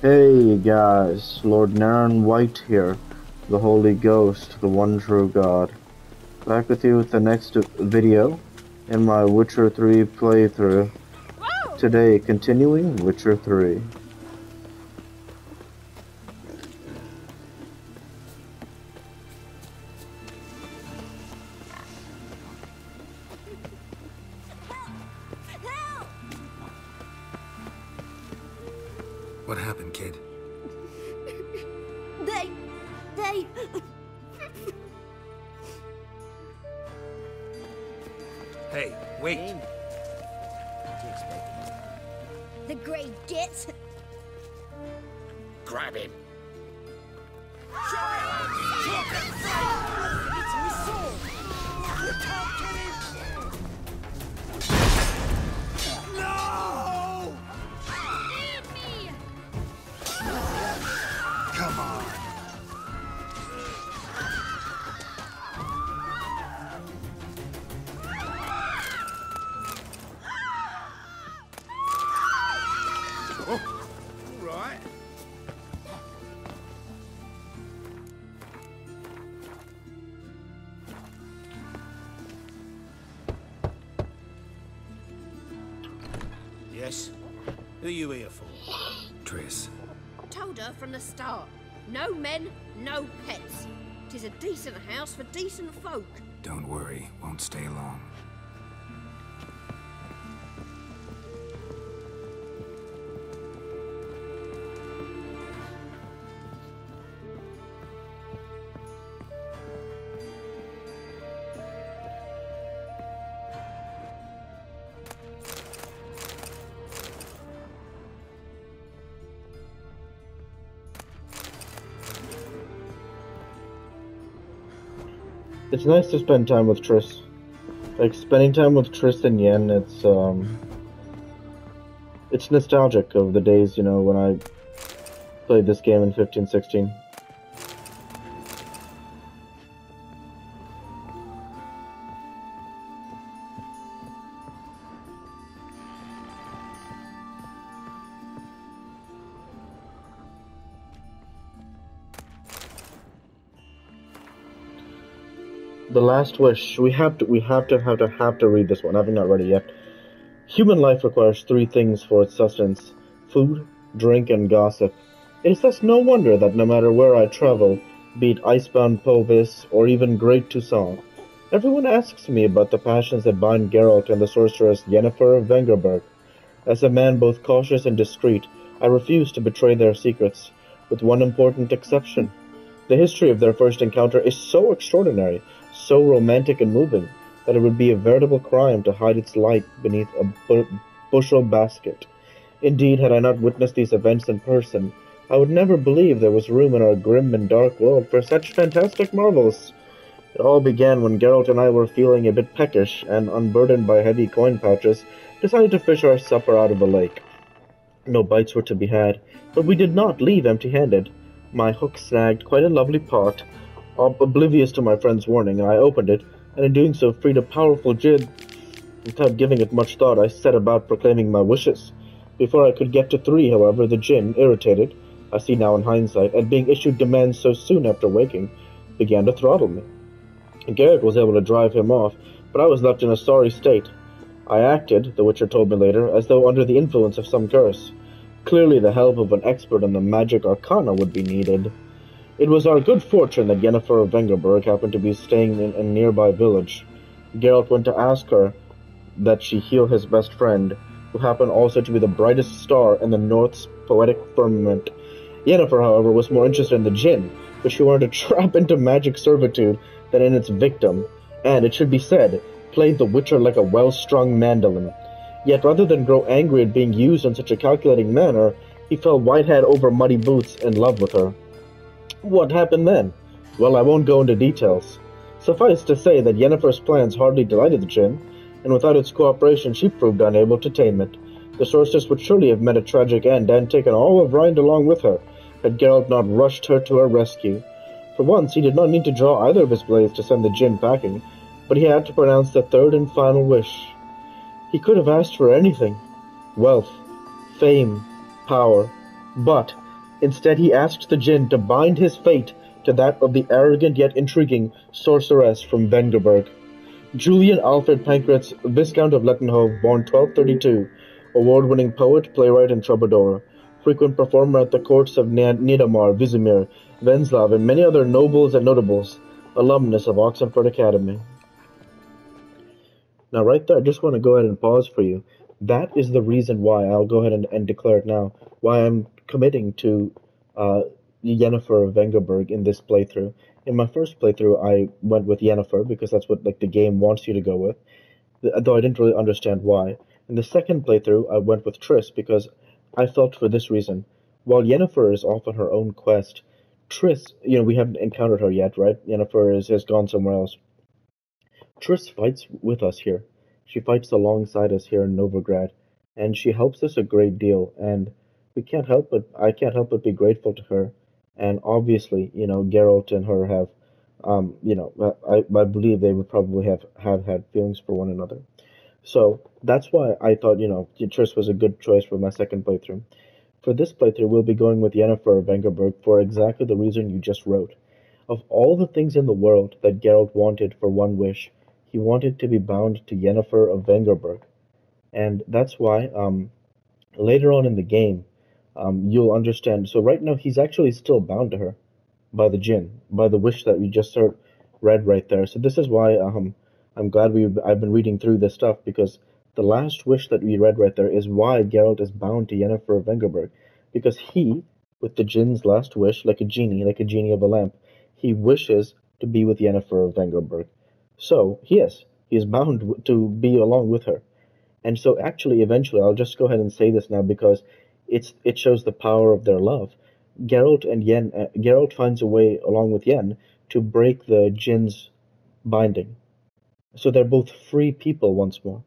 Hey guys, Lord Naren White here, the Holy Ghost, the one true God. Back with you with the next video in my Witcher 3 playthrough. Today, continuing Witcher 3. What happened, kid? They... Hey, wait! The great gits. Grab him! No! Come on! Oh, all right. Yes? Who are you here for? Triss. Told her from the start. No men, no pets. 'Tis a decent house for decent folk. Don't worry, won't stay long. It's nice to spend time with Triss. Like, spending time with Triss and Yen, it's nostalgic of the days, you know, when I played this game in 15-16. The Last Wish. We have to read this one. I haven't read it yet. Human life requires three things for its sustenance: food, drink, and gossip. It is thus no wonder that no matter where I travel, be it icebound Povis or even Great Toussaint, everyone asks me about the passions that bind Geralt and the sorceress Yennefer of Vengerberg. As a man both cautious and discreet, I refuse to betray their secrets, with one important exception. The history of their first encounter is so extraordinary, so romantic and moving, that it would be a veritable crime to hide its light beneath a bushel basket. Indeed, had I not witnessed these events in person, I would never believe there was room in our grim and dark world for such fantastic marvels. It all began when Geralt and I were feeling a bit peckish, and, unburdened by heavy coin pouches, decided to fish our supper out of the lake. No bites were to be had, but we did not leave empty-handed. My hook snagged quite a lovely pot. Oblivious to my friend's warning, I opened it, and in doing so freed a powerful djinn. Without giving it much thought, I set about proclaiming my wishes. Before I could get to three, however, the djinn, irritated, I see now in hindsight, at being issued demands so soon after waking, began to throttle me. Garrett was able to drive him off, but I was left in a sorry state. I acted, the Witcher told me later, as though under the influence of some curse. Clearly the help of an expert in the magic arcana would be needed. It was our good fortune that Yennefer of Vengerberg happened to be staying in a nearby village. Geralt went to ask her that she heal his best friend, who happened also to be the brightest star in the North's poetic firmament. Yennefer, however, was more interested in the djinn, which she wanted to trap into magic servitude than in its victim, and, it should be said, played the Witcher like a well-strung mandolin. Yet rather than grow angry at being used in such a calculating manner, he fell white-head over muddy boots in love with her. What happened then? Well, I won't go into details. Suffice to say that Yennefer's plans hardly delighted the djinn, and without its cooperation she proved unable to tame it. The sorceress would surely have met a tragic end and taken all of Rind along with her, had Geralt not rushed her to her rescue. For once, he did not need to draw either of his blades to send the djinn packing, but he had to pronounce the third and final wish. He could have asked for anything: wealth, fame, power, but Instead, he asked the Jinn to bind his fate to that of the arrogant yet intriguing sorceress from Vengerberg. Julian Alfred Pancratz, Viscount of Lettenhove, born 1232, award-winning poet, playwright, and troubadour, frequent performer at the courts of Niedamar, Vizimir, Venslav, and many other nobles and notables, alumnus of Oxenford Academy. Now, right there, I just want to go ahead and pause for you. That is the reason why, I'll go ahead and declare it now, why I'm committing to Yennefer of Vengerberg in this playthrough. In my first playthrough, I went with Yennefer because that's what the game wants you to go with, though I didn't really understand why. In the second playthrough, I went with Triss because I felt for this reason. While Yennefer is off on her own quest, Triss, we haven't encountered her yet, right? Yennefer has gone somewhere else. Triss fights with us here. She fights alongside us here in Novigrad, and she helps us a great deal, and I can't help but be grateful to her. And obviously, Geralt and her have, I believe they would probably have had feelings for one another. So that's why I thought, Triss was a good choice for my second playthrough. For this playthrough, we'll be going with Yennefer of Vengerberg for exactly the reason you just wrote. Of all the things in the world that Geralt wanted for one wish, he wanted to be bound to Yennefer of Vengerberg. And that's why, later on in the game, you'll understand. So right now, he's actually still bound to her by the Jinn, by the wish that we just read right there. So this is why I'm glad I've been reading through this stuff, because the last wish that we read right there is why Geralt is bound to Yennefer of Vengerberg, because he, with the Jinn's last wish, like a genie of a lamp, he wishes to be with Yennefer of Vengerberg. So he is bound to be along with her. And so actually, eventually, I'll just go ahead and say this now because it shows the power of their love. Geralt finds a way, along with Yen, to break the Jinn's binding. So they're both free people once more.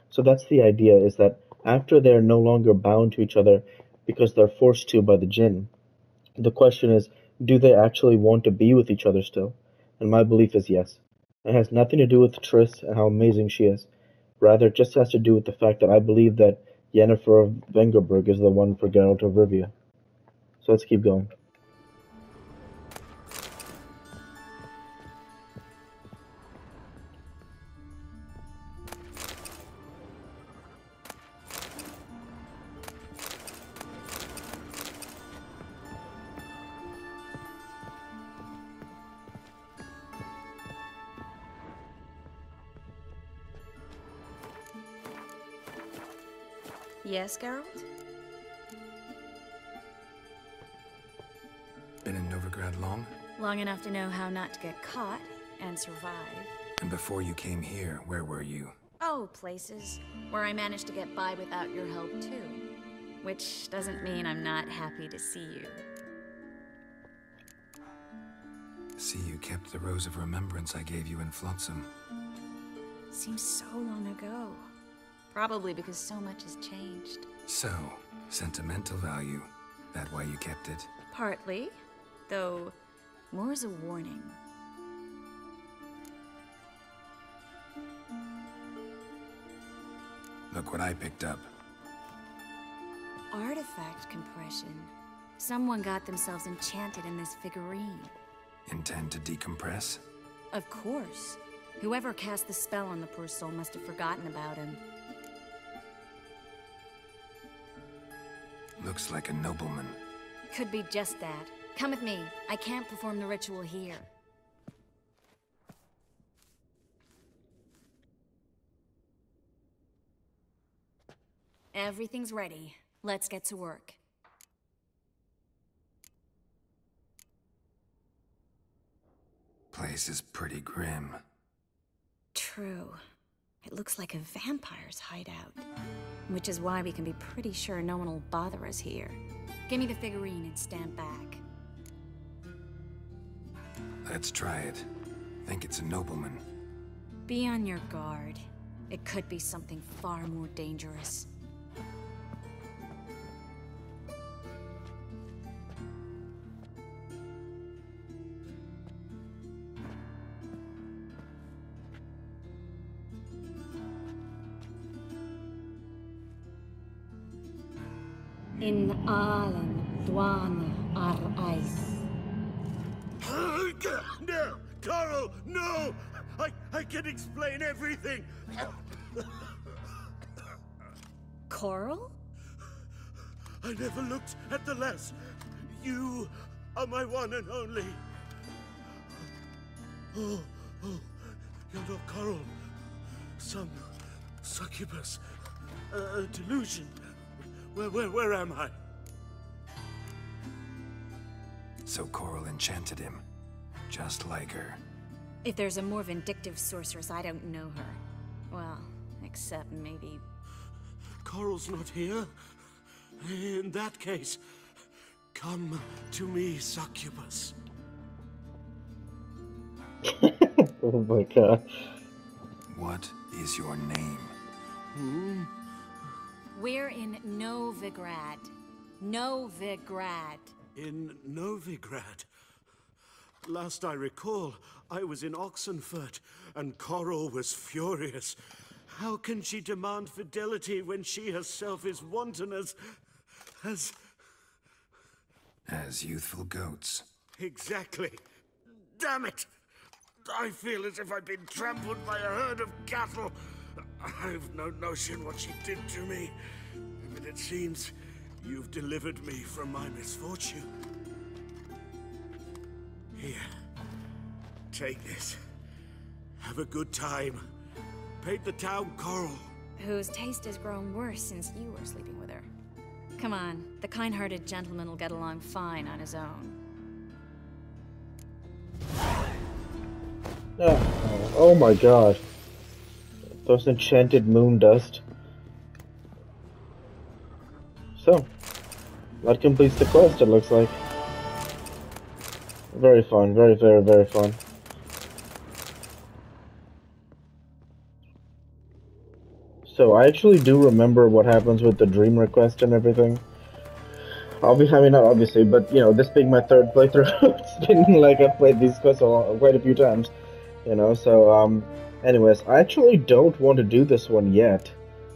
So that's the idea, is that after they're no longer bound to each other because they're forced to by the Jinn, the question is, do they actually want to be with each other still? And my belief is yes. It has nothing to do with Triss and how amazing she is. Rather, it just has to do with the fact that I believe that Yennefer of Vengerberg is the one for Geralt of Rivia. So let's keep going. Yes, Geralt? Been in Novigrad long? Long enough to know how not to get caught and survive. And before you came here, where were you? Oh, places where I managed to get by without your help, too. Which doesn't mean I'm not happy to see you. See, you kept the Rose of Remembrance I gave you in Flotsam. Seems so long ago. Probably because so much has changed. So, sentimental value. That why you kept it? Partly, though more as a warning. Look what I picked up. Artifact compression. Someone got themselves enchanted in this figurine. Intend to decompress? Of course. Whoever cast the spell on the poor soul must have forgotten about him. Looks like a nobleman. Could be just that. Come with me. I can't perform the ritual here. Everything's ready. Let's get to work. Place is pretty grim. True. It looks like a vampire's hideout. Which is why we can be pretty sure no one will bother us here. Give me the figurine and stand back. Let's try it. Think it's a nobleman. Be on your guard. It could be something far more dangerous. In Alan, Dwana, our eyes. No! Coral, no! I can explain everything! Coral? I never looked at the less. You are my one and only. Oh, you're not Coral. Some succubus. A delusion. Where am I? So Coral enchanted him, just like her. If there's a more vindictive sorceress, I don't know her. Well, except maybe... Coral's not here. In that case, come to me, succubus. Oh my god. What is your name? We're in Novigrad. Novigrad. In Novigrad. Last I recall, I was in Oxenfurt, and Coral was furious. How can she demand fidelity when she herself is wanton as youthful goats. Exactly. Damn it! I feel as if I've been trampled by a herd of cattle. I've no notion what she did to me, but it seems you've delivered me from my misfortune. Here, take this. Have a good time. Paint the town Coral. Whose taste has grown worse since you were sleeping with her. Come on, the kind-hearted gentleman will get along fine on his own. Oh my god. Those enchanted moon dust. So, that completes the quest, it looks like. Very fun, very fun. So, I actually do remember what happens with the dream request and everything. I mean, not obviously, but, you know, this being my third playthrough, it's been like I've played these quests quite a few times, you know, so, anyways, I actually don't want to do this one yet.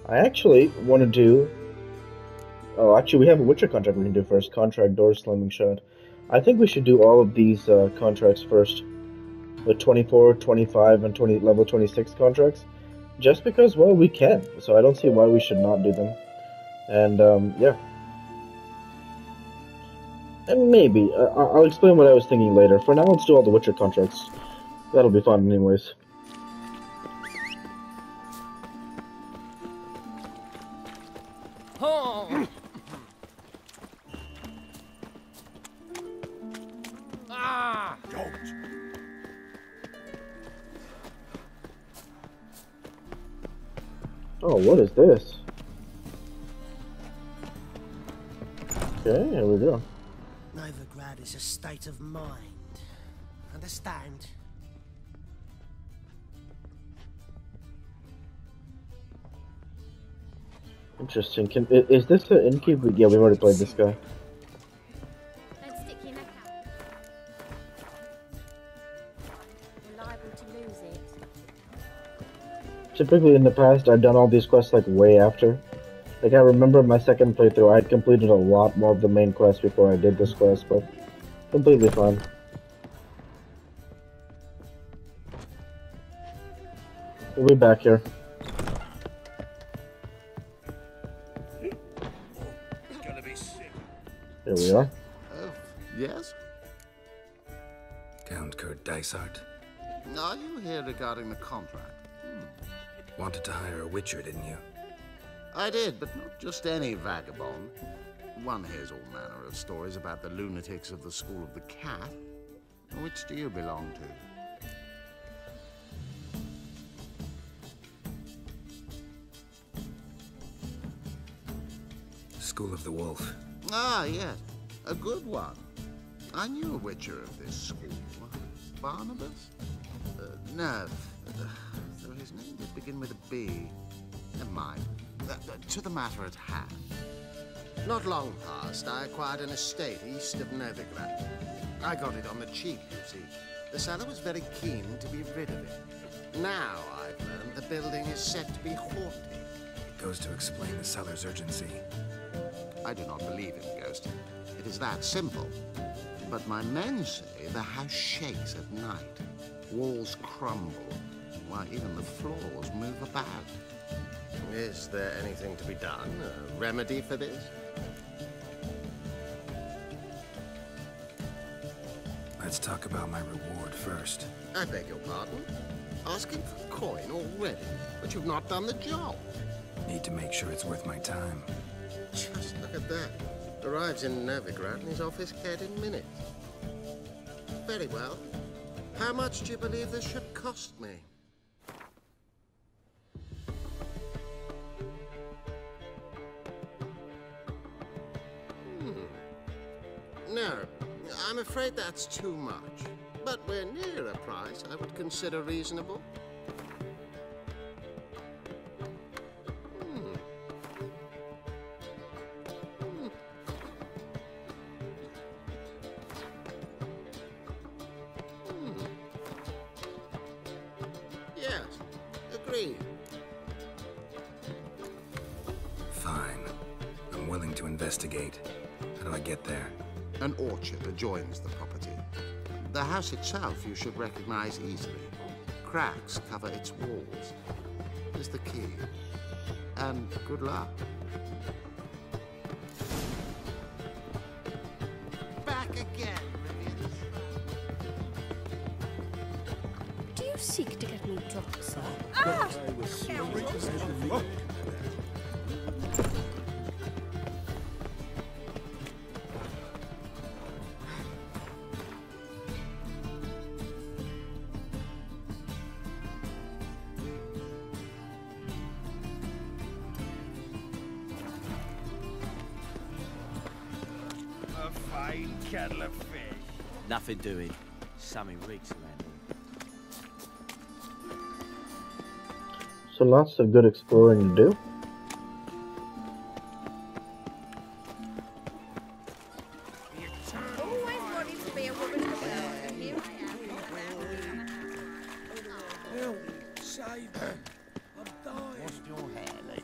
I actually want to do... Oh, actually, we have a Witcher contract we can do first. Contract, door slamming shut. I think we should do all of these contracts first. The 24, 25, and level 26 contracts. Just because, well, we can. So I don't see why we should not do them. And, yeah. And maybe. I'll explain what I was thinking later. For now, let's do all the Witcher contracts. That'll be fun anyways. Oh. Ah! Don't. Oh, what is this? Okay, here we go. Novigrad is a state of mind. Understand? Interesting. Is this an innkeeper? Yeah, we've already played this guy. Don't stick your neck out. You're liable to lose it. Typically in the past, I've done all these quests like way after. Like I remember my second playthrough, I had completed a lot more of the main quest before I did this quest, but completely fine. We'll be back here. Gonna be sick. Here we are. Yes? Count Kurt Dysart. Are you here regarding the contract? Wanted to hire a witcher, didn't you? I did, but not just any vagabond. One hears all manner of stories about the lunatics of the School of the Cat. Which do you belong to? School of the Wolf. Ah, yes. A good one. I knew a witcher of this school. Barnabas? No. Though his name did begin with a B. Never mind. To the matter at hand. Not long past, I acquired an estate east of Novigrad. I got it on the cheap, you see. The seller was very keen to be rid of it. Now I've learned the building is said to be haunted. Goes to explain the seller's urgency. I do not believe in ghosts. It is that simple. but my men say the house shakes at night. Walls crumble, while even the floors move about. Is there anything to be done? A remedy for this? Let's talk about my reward first. I beg your pardon? Asking for coin already, but you've not done the job. Need to make sure it's worth my time. Just look at that. Arrives in Novigrad and is off his head in minutes. Very well. How much do you believe this should cost me? No, I'm afraid that's too much. But we're near a price I would consider reasonable. Yes, agreed. Fine. I'm willing to investigate. How do I get there? An orchard adjoins the property. The house itself you should recognize easily. Cracks cover its walls. Here's the key. And good luck. Back again, Rivian. Do you seek to get me drunk, sir? A fine kettle of fish. Nothing doing. Something reeks around here. So lots of good exploring to do. Always wanted to be a woman of the world, and here I am. Help! Save me! I'm dying. What's your hair lately?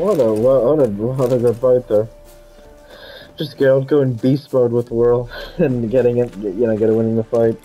What a good fight there. Just Geralt going beast mode with Whirl and getting it, winning the fight.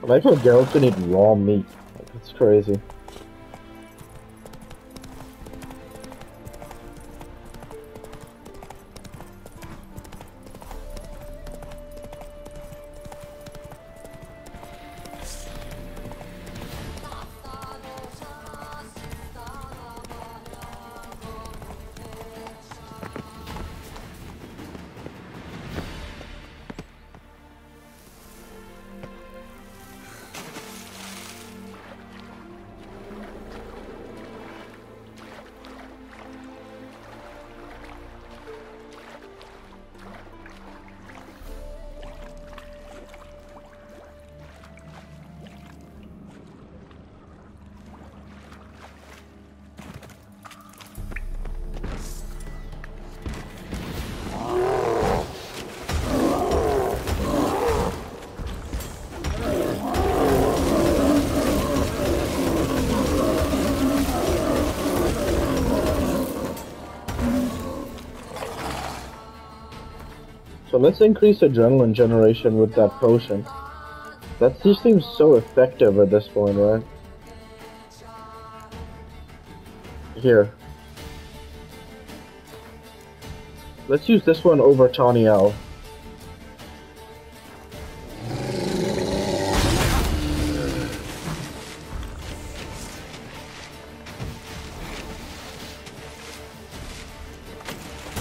I like how Geralt can eat raw meat. Like, it's crazy. So let's increase adrenaline generation with that potion. That just seems so effective at this point, right? Here. Let's use this one over Tawny Owl.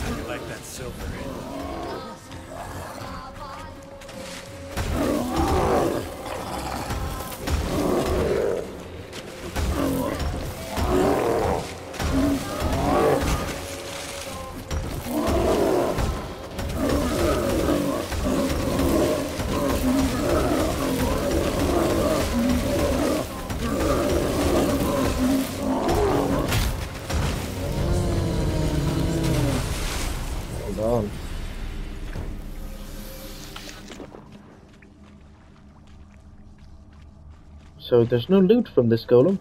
I like that silver. So there's no loot from this golem.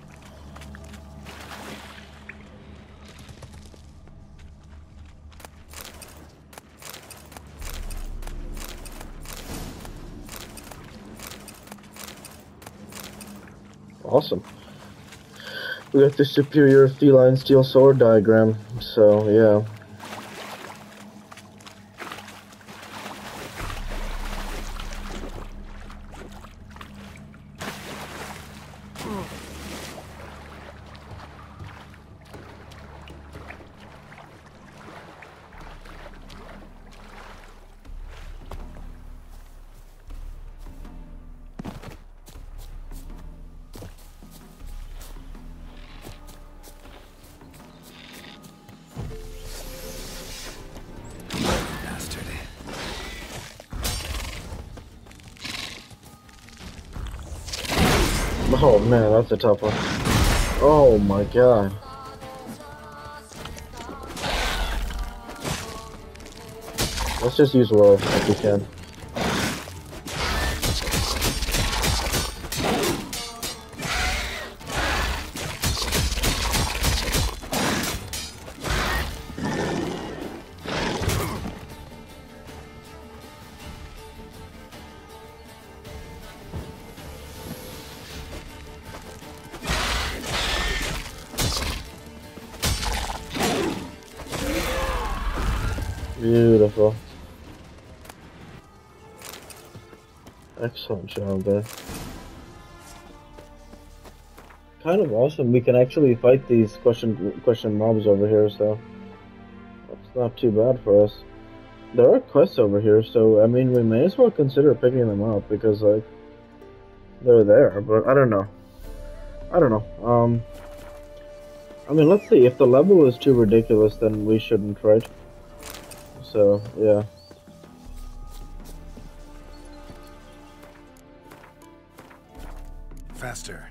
Awesome. We got the superior feline steel sword diagram, so yeah. Oh man, that's a tough one. Oh my god. Let's just use Roar if we can. Beautiful. Excellent job there. Kind of awesome. We can actually fight these question mobs over here, so that's not too bad for us. There are quests over here, so I mean we may as well consider picking them up because like they're there, but I don't know. I mean let's see, if the level is too ridiculous then we shouldn't, right? So, yeah. Faster.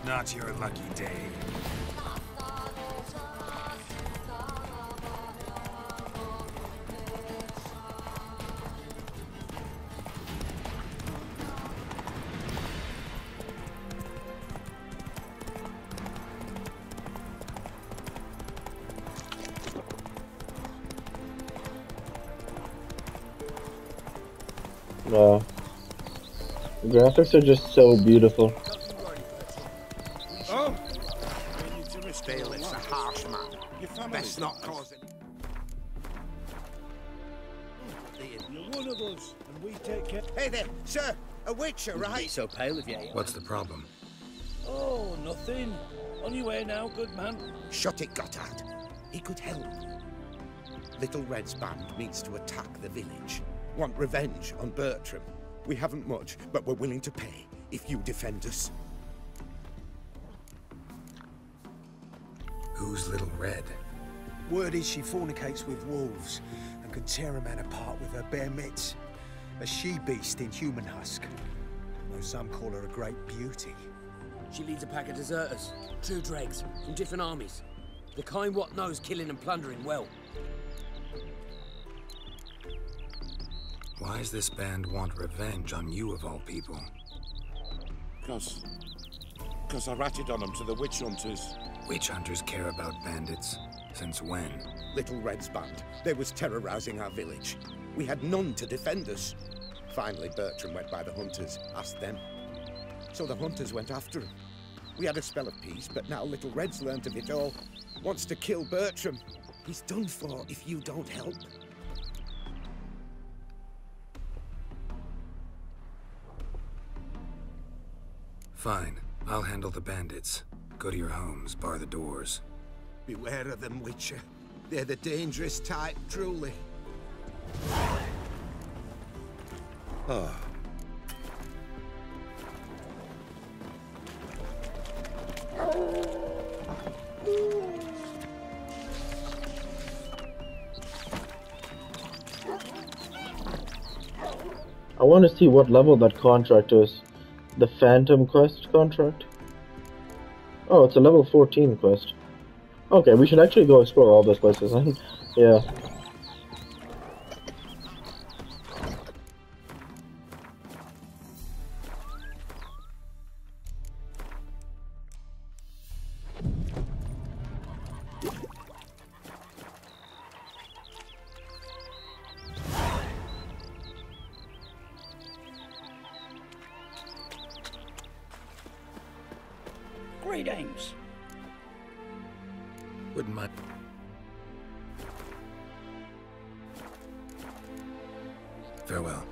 Not your lucky day. Wow. The graphics are just so beautiful. Oh! Bailiff's a harsh man. Best not cause it. You're one of us, and we take care. Hey there, sir! A witcher, right? So pale if you What's the problem? Oh, nothing. On your way now, good man. Shut it, Gotthard. He could help. Little Red's band means to attack the village. Want revenge on Bertram. We haven't much, but we're willing to pay if you defend us. Who's Little Red? Word is she fornicates with wolves and can tear a man apart with her bare mitts. A she-beast in human husk. Though some call her a great beauty. She leads a pack of deserters, true dregs, from different armies. The kind what knows killing and plundering well. Why does this band want revenge on you of all people? Because I ratted on them to the witch hunters. Witch hunters care about bandits. Since when? Little Red's band. They was terrorizing our village. We had none to defend us. Finally, Bertram went by the hunters, asked them. So the hunters went after him. We had a spell of peace, but now Little Red's learnt of it all. Wants to kill Bertram. He's done for if you don't help. Fine. I'll handle the bandits. Go to your homes, bar the doors. Beware of them, Witcher. They're the dangerous type, truly. Oh. I want to see what level that contract is. The Phantom Quest contract? Oh, it's a level 14 quest. Okay, we should actually go explore all those places. Yeah. Greetings. Wouldn't mind. Farewell.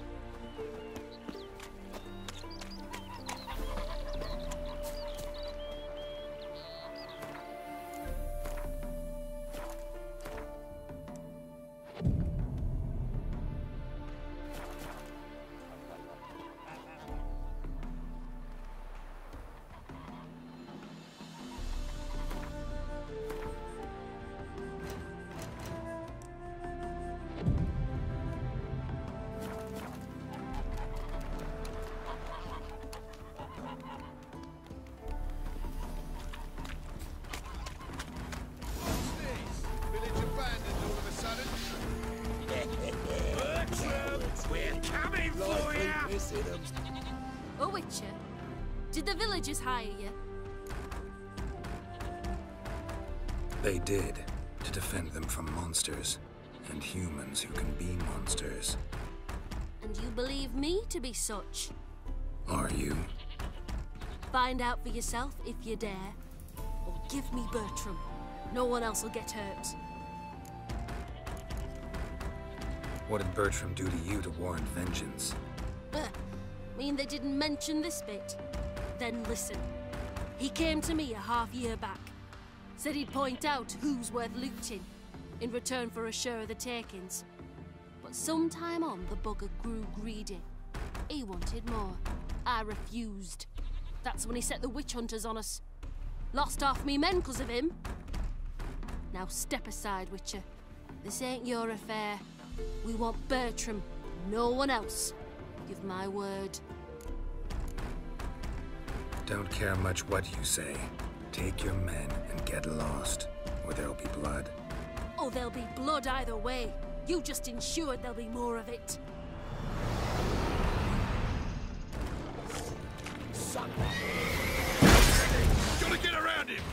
Oh, Witcher, did the villagers hire you? They did, to defend them from monsters, and humans who can be monsters. And you believe me to be such? Are you? Find out for yourself if you dare. Or give me Bertram. No one else will get hurt. What did Bertram do to you to warrant vengeance? Mean they didn't mention this bit? Then listen. He came to me a half-year back. Said he'd point out who's worth looting, in return for a share of the takings. But sometime on, the bugger grew greedy. He wanted more. I refused. That's when he set the witch hunters on us. Lost half me men 'cause of him. Now step aside, Witcher. This ain't your affair. We want Bertram, no one else. Give my word. Don't care much what you say. Take your men and get lost, or there'll be blood. Oh, there'll be blood either way. You just ensured there'll be more of it. Son. Gotta get around him!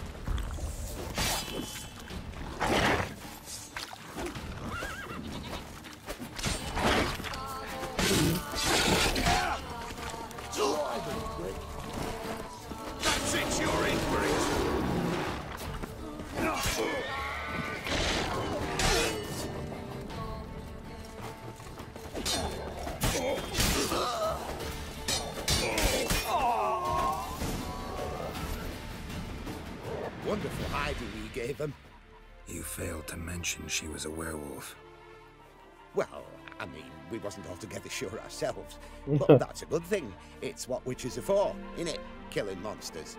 wonderful hiding we gave them. You failed to mention she was a werewolf. Well, I mean, we wasn't altogether sure ourselves. But that's a good thing. It's what witches are for, innit? Killing monsters.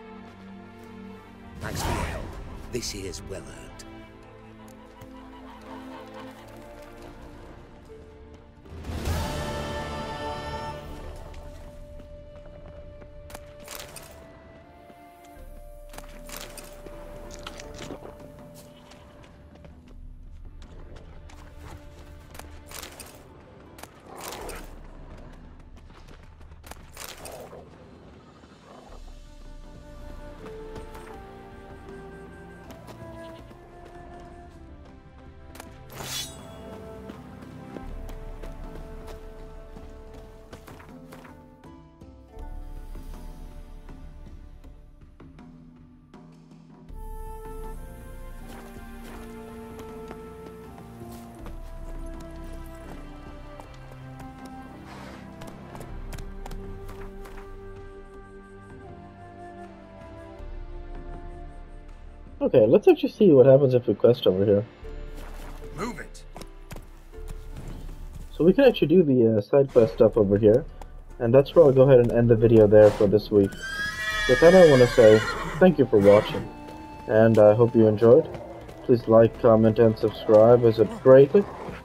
Thanks for your help. This here's well earned. Okay, let's actually see what happens if we quest over here. Move it! So we can actually do the side quest stuff over here, and that's where I'll go ahead and end the video there for this week. With that, I want to say thank you for watching, and I hope you enjoyed. Please like, comment, and subscribe, as it greatly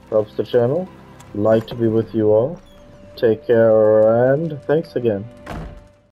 helps the channel. Like to be with you all. Take care, and thanks again.